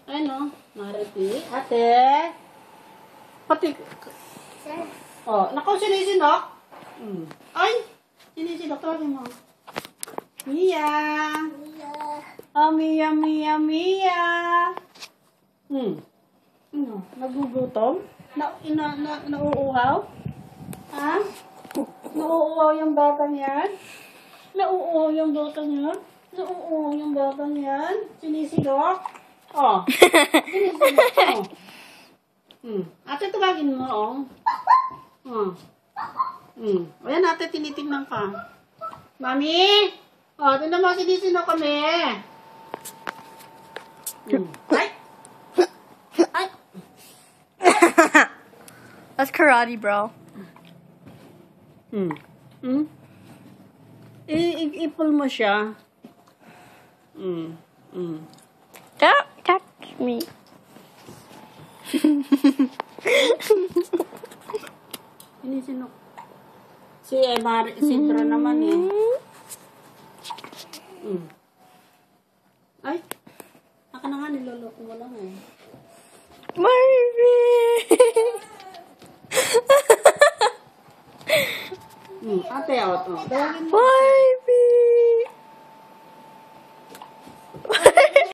Ano? Mariti. Ate. Pati. Oh, naku, sinisinok. Ay! Sinisinok. Tawagin mo. Mia. Oh, Mia, Mia, Mia. Ano? Nagugutom? Nauuhaw? Ha? Nauuhaw yung batang yan? Nauuhaw yung batang yan? Nauuhaw yung batang yan? Sinisinok? Oh. Sinisinok. Oh. Ate, tawagin mo, oh. Oh. Ayan, ate, tinitingnan ka. Mami! Oh, tingnan mo, sinisinok kami. Ay! Ay! That's karate, bro. I-pull mo siya. Don't touch me. Sinisinok. Si Sidra naman eh. Ay! Aka na nga, niloloko mo lang eh. Ate, out. Tawagin mo.